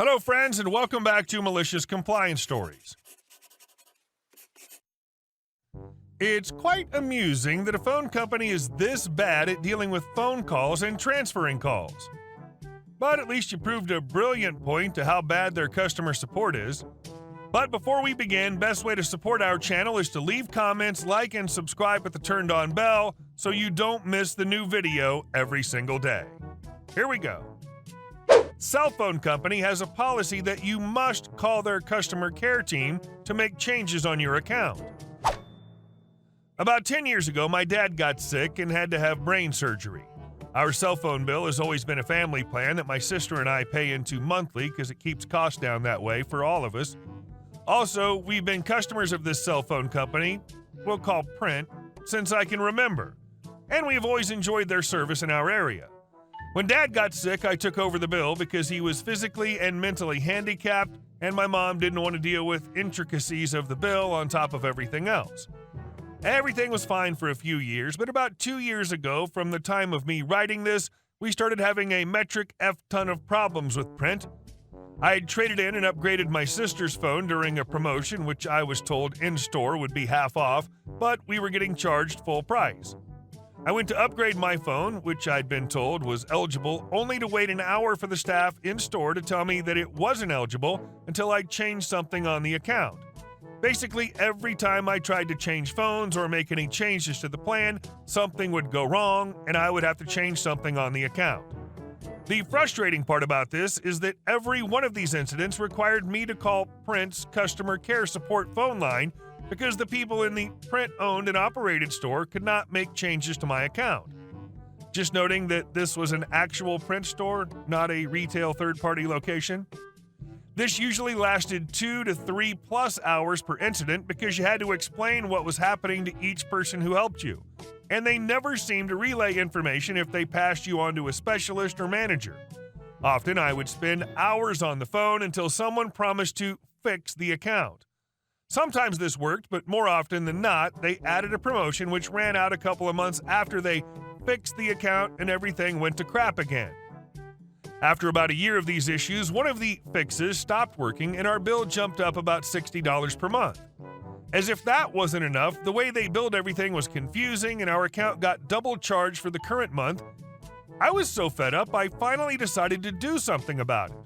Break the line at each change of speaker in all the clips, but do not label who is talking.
Hello, friends, and welcome back to Malicious Compliance Stories. It's quite amusing that a phone company is this bad at dealing with phone calls and transferring calls. But at least you proved a brilliant point to how bad their customer support is. But before we begin, best way to support our channel is to leave comments, like, and subscribe with the turned on bell so you don't miss the new video every single day. Here we go. Cell phone company has a policy that you must call their customer care team to make changes on your account. About 10 years ago, my dad got sick and had to have brain surgery. Our cell phone bill has always been a family plan that my sister and I pay into monthly because it keeps costs down that way for all of us. Also, we've been customers of this cell phone company, we'll call Print, since I can remember, and we've always enjoyed their service in our area. When Dad got sick, I took over the bill because he was physically and mentally handicapped, and my mom didn't want to deal with intricacies of the bill on top of everything else. Everything was fine for a few years, but about 2 years ago, from the time of me writing this, we started having a metric F-ton of problems with Print. I had traded in and upgraded my sister's phone during a promotion, which I was told in-store would be half off, but we were getting charged full price. I went to upgrade my phone, which I'd been told was eligible, only to wait an hour for the staff in-store to tell me that it wasn't eligible until I changed something on the account. Basically, every time I tried to change phones or make any changes to the plan, something would go wrong and I would have to change something on the account. The frustrating part about this is that every one of these incidents required me to call Print's customer care support phone line because the people in the Print-owned and operated store could not make changes to my account. Just noting that this was an actual Print store, not a retail third-party location. This usually lasted 2 to 3 plus hours per incident because you had to explain what was happening to each person who helped you. And they never seemed to relay information if they passed you on to a specialist or manager. Often I would spend hours on the phone until someone promised to fix the account. Sometimes this worked, but more often than not, they added a promotion which ran out a couple of months after they fixed the account and everything went to crap again. After about a year of these issues, one of the fixes stopped working and our bill jumped up about $60 per month. As if that wasn't enough, the way they billed everything was confusing and our account got double charged for the current month. I was so fed up, I finally decided to do something about it.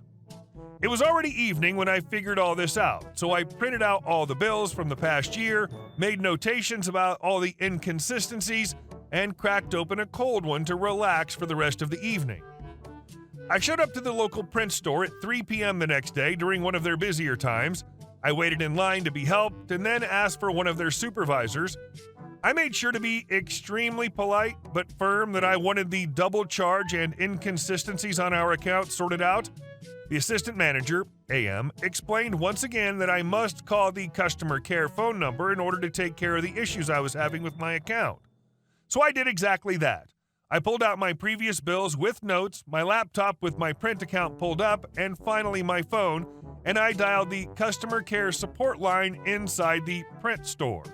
It was already evening when I figured all this out, so I printed out all the bills from the past year, made notations about all the inconsistencies, and cracked open a cold one to relax for the rest of the evening. I showed up to the local Print store at 3 p.m. the next day during one of their busier times. I waited in line to be helped and then asked for one of their supervisors. I made sure to be extremely polite but firm that I wanted the double charge and inconsistencies on our account sorted out. The assistant manager, AM, explained once again that I must call the customer care phone number in order to take care of the issues I was having with my account. So I did exactly that. I pulled out my previous bills with notes, my laptop with my Print account pulled up, and finally my phone, and I dialed the customer care support line inside the Print store.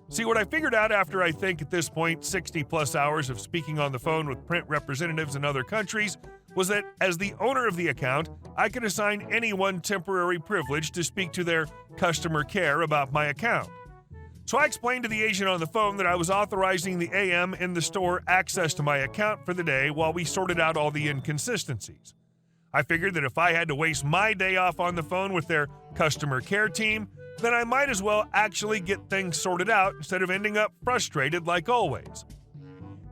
See, what I figured out after I think at this point 60 plus hours of speaking on the phone with Print representatives in other countries was that as the owner of the account, I could assign anyone temporary privilege to speak to their customer care about my account. So I explained to the agent on the phone that I was authorizing the AM in the store access to my account for the day while we sorted out all the inconsistencies. I figured that if I had to waste my day off on the phone with their customer care team, then I might as well actually get things sorted out instead of ending up frustrated like always.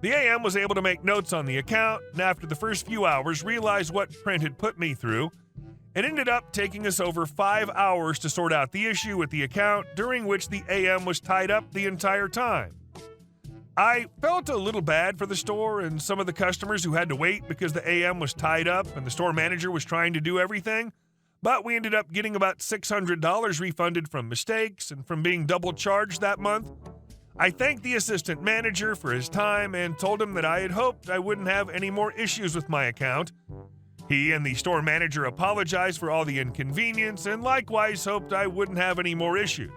The AM was able to make notes on the account, and after the first few hours realized what Print had put me through. It ended up taking us over 5 hours to sort out the issue with the account, during which the AM was tied up the entire time. I felt a little bad for the store and some of the customers who had to wait because the AM was tied up and the store manager was trying to do everything, but we ended up getting about $600 refunded from mistakes and from being double charged that month. I thanked the assistant manager for his time and told him that I had hoped I wouldn't have any more issues with my account. He and the store manager apologized for all the inconvenience and likewise hoped I wouldn't have any more issues.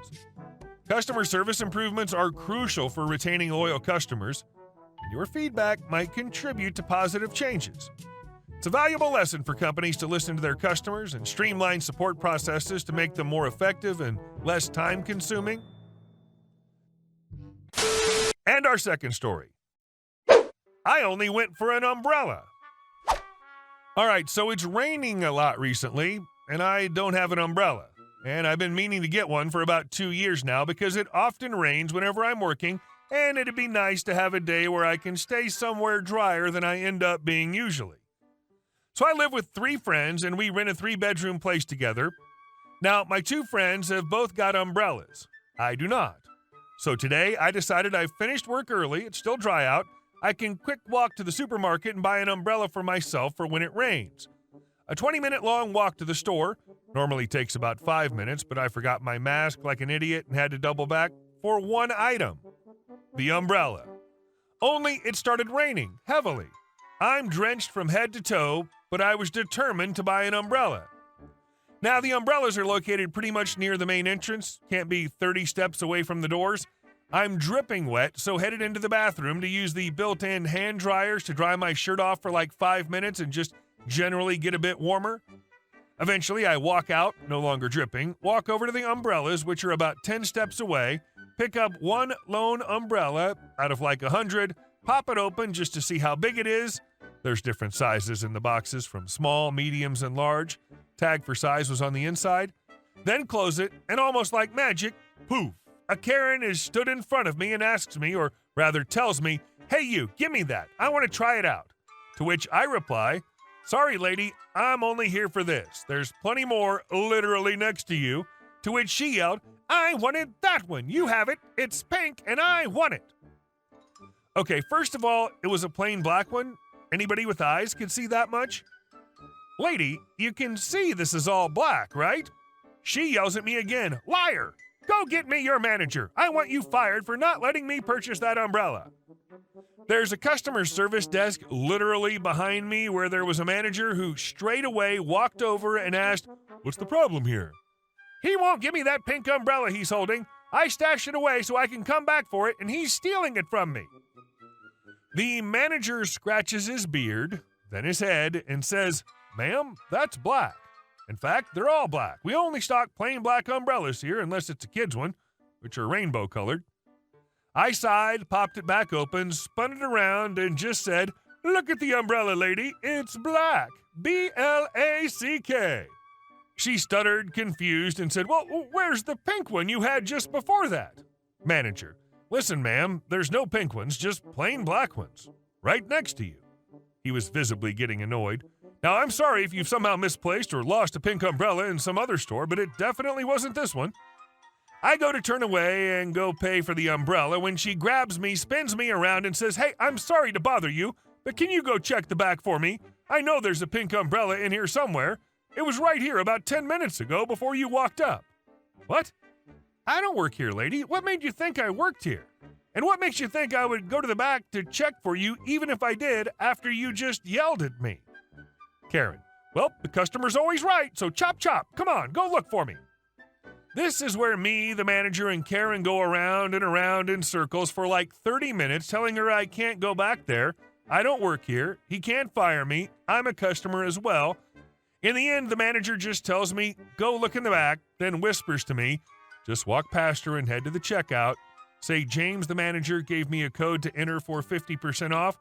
Customer service improvements are crucial for retaining loyal customers. Your feedback might contribute to positive changes. It's a valuable lesson for companies to listen to their customers and streamline support processes to make them more effective and less time-consuming. And our second story. I only went for an umbrella. All right, so it's raining a lot recently, and I don't have an umbrella. And I've been meaning to get one for about 2 years now because it often rains whenever I'm working, and it'd be nice to have a day where I can stay somewhere drier than I end up being usually. So I live with 3 friends, and we rent a 3-bedroom place together. Now, my 2 friends have both got umbrellas. I do not. So today, I decided I've finished work early, it's still dry out, I can quick walk to the supermarket and buy an umbrella for myself for when it rains. A 20-minute long walk to the store normally takes about 5 minutes, but I forgot my mask like an idiot and had to double back for one item, the umbrella. Only it started raining heavily. I'm drenched from head to toe, but I was determined to buy an umbrella. Now, the umbrellas are located pretty much near the main entrance, can't be 30 steps away from the doors. I'm dripping wet, so headed into the bathroom to use the built-in hand dryers to dry my shirt off for like 5 minutes and just generally get a bit warmer. Eventually, I walk out, no longer dripping, walk over to the umbrellas, which are about 10 steps away, pick up one lone umbrella out of like 100, pop it open just to see how big it is. There's different sizes in the boxes, from small, mediums, and large. Tag for size was on the inside. Then close it, and almost like magic, poof, a Karen is stood in front of me and asks me, or rather tells me, "Hey you, give me that. I want to try it out." To which I reply, "Sorry lady, I'm only here for this. There's plenty more literally next to you." To which she yelled, "I wanted that one. You have it. It's pink and I want it." Okay, first of all, it was a plain black one. Anybody with eyes can see that much? "Lady, you can see this is all black, right?" She yells at me again, "Liar! Go get me your manager. I want you fired for not letting me purchase that umbrella." There's a customer service desk literally behind me where there was a manager who straight away walked over and asked, "What's the problem here?" "He won't give me that pink umbrella he's holding. I stashed it away so I can come back for it, and he's stealing it from me." The manager scratches his beard, then his head, and says, "Ma'am, that's black. In fact, they're all black. We only stock plain black umbrellas here, unless it's a kid's one, which are rainbow colored." I sighed, popped it back open, spun it around, and just said, "Look at the umbrella, lady. It's black. B-L-A-C-K. She stuttered, confused, and said, "Well, where's the pink one you had just before that?" Manager, "Listen, ma'am, there's no pink ones, just plain black ones. Right next to you." He was visibly getting annoyed. "Now, I'm sorry if you've somehow misplaced or lost a pink umbrella in some other store, but it definitely wasn't this one." I go to turn away and go pay for the umbrella when she grabs me, spins me around, and says, "Hey, I'm sorry to bother you, but can you go check the back for me? I know there's a pink umbrella in here somewhere. It was right here about 10 minutes ago before you walked up." "What? I don't work here, lady. What made you think I worked here? And what makes you think I would go to the back to check for you even if I did after you just yelled at me?" Karen, "Well, the customer's always right, so chop chop. Come on, go look for me." This is where me, the manager, and Karen go around and around in circles for like 30 minutes telling her I can't go back there. I don't work here. He can't fire me. I'm a customer as well. In the end, the manager just tells me, "Go look in the back," then whispers to me, "Just walk past her and head to the checkout. Say James, the manager, gave me a code to enter for 50% off.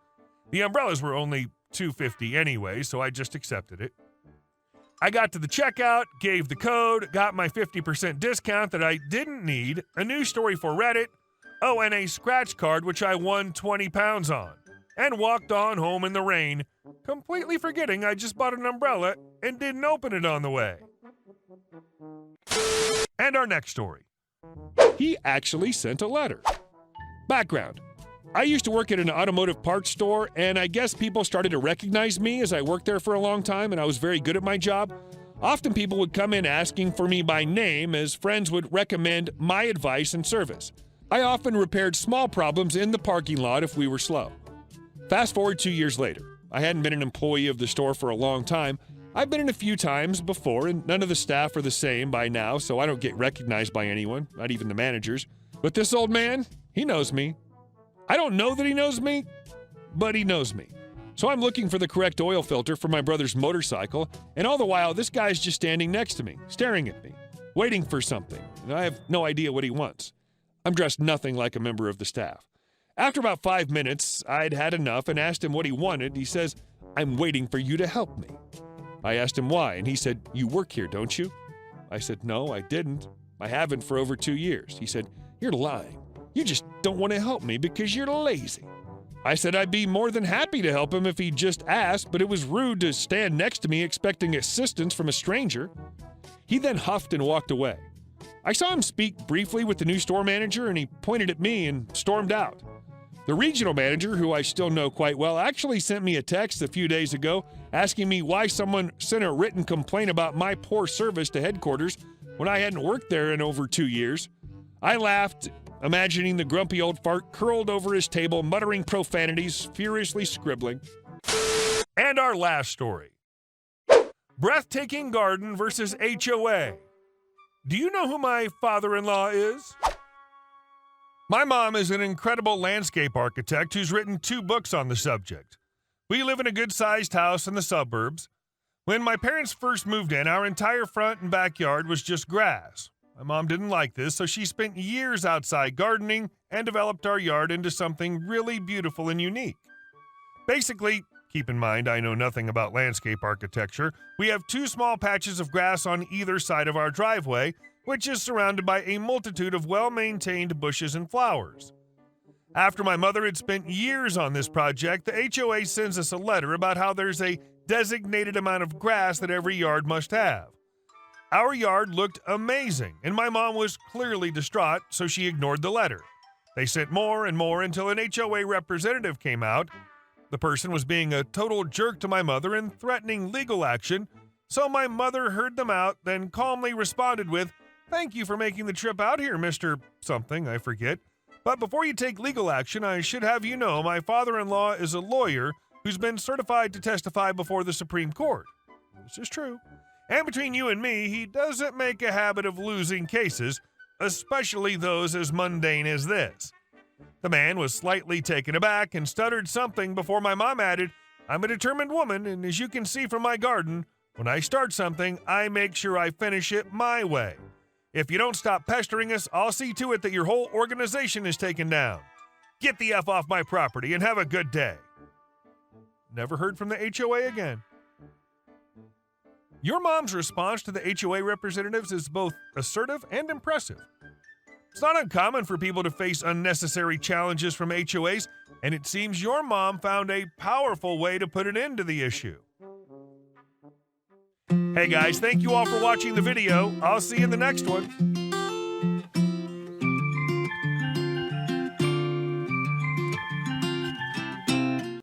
The umbrellas were only $250 anyway, so I just accepted it." I got to the checkout, gave the code, got my 50% discount that I didn't need, a news story for Reddit, and a scratch card which I won 20 pounds on, and walked on home in the rain, completely forgetting I just bought an umbrella and didn't open it on the way. And our next story. He actually sent a letter. Background. I used to work at an automotive parts store, and I guess people started to recognize me as I worked there for a long time, and I was very good at my job. Often people would come in asking for me by name, as friends would recommend my advice and service. I often repaired small problems in the parking lot if we were slow. Fast forward 2 years later. I hadn't been an employee of the store for a long time. I've been in a few times before, and none of the staff are the same by now, so I don't get recognized by anyone, not even the managers. But this old man, he knows me. I don't know that he knows me, but he knows me. So I'm looking for the correct oil filter for my brother's motorcycle, and all the while, this guy's just standing next to me, staring at me, waiting for something, and I have no idea what he wants. I'm dressed nothing like a member of the staff. After about 5 minutes, I'd had enough and asked him what he wanted. He says, "I'm waiting for you to help me." I asked him why, and he said, "You work here, don't you?" I said, "No, I didn't. I haven't for over 2 years." He said, "You're lying. You just don't want to help me because you're lazy." I said I'd be more than happy to help him if he just asked, but it was rude to stand next to me expecting assistance from a stranger. He then huffed and walked away. I saw him speak briefly with the new store manager, and he pointed at me and stormed out. The regional manager, who I still know quite well, actually sent me a text a few days ago asking me why someone sent a written complaint about my poor service to headquarters when I hadn't worked there in over 2 years. I laughed, imagining the grumpy old fart curled over his table, muttering profanities, furiously scribbling. And our last story. Breathtaking garden versus HOA. Do you know who my father-in-law is? My mom is an incredible landscape architect who's written 2 books on the subject. We live in a good-sized house in the suburbs. When my parents first moved in, our entire front and backyard was just grass. My mom didn't like this, so she spent years outside gardening and developed our yard into something really beautiful and unique. Basically, keep in mind I know nothing about landscape architecture, we have 2 small patches of grass on either side of our driveway, which is surrounded by a multitude of well-maintained bushes and flowers. After my mother had spent years on this project, the HOA sends us a letter about how there's a designated amount of grass that every yard must have. Our yard looked amazing, and my mom was clearly distraught, so she ignored the letter. They sent more and more until an HOA representative came out. The person was being a total jerk to my mother and threatening legal action, so my mother heard them out, then calmly responded with, "Thank you for making the trip out here, Mr. something, I forget. But before you take legal action, I should have you know my father-in-law is a lawyer who's been certified to testify before the Supreme Court." This is true. And between you and me, he doesn't make a habit of losing cases, especially those as mundane as this. The man was slightly taken aback and stuttered something before my mom added, "I'm a determined woman, and as you can see from my garden, when I start something, I make sure I finish it my way. If you don't stop pestering us, I'll see to it that your whole organization is taken down. Get the F off my property and have a good day." Never heard from the HOA again. Your mom's response to the HOA representatives is both assertive and impressive. It's not uncommon for people to face unnecessary challenges from HOAs, and it seems your mom found a powerful way to put an end to the issue. Hey guys, thank you all for watching the video. I'll see you in the next one.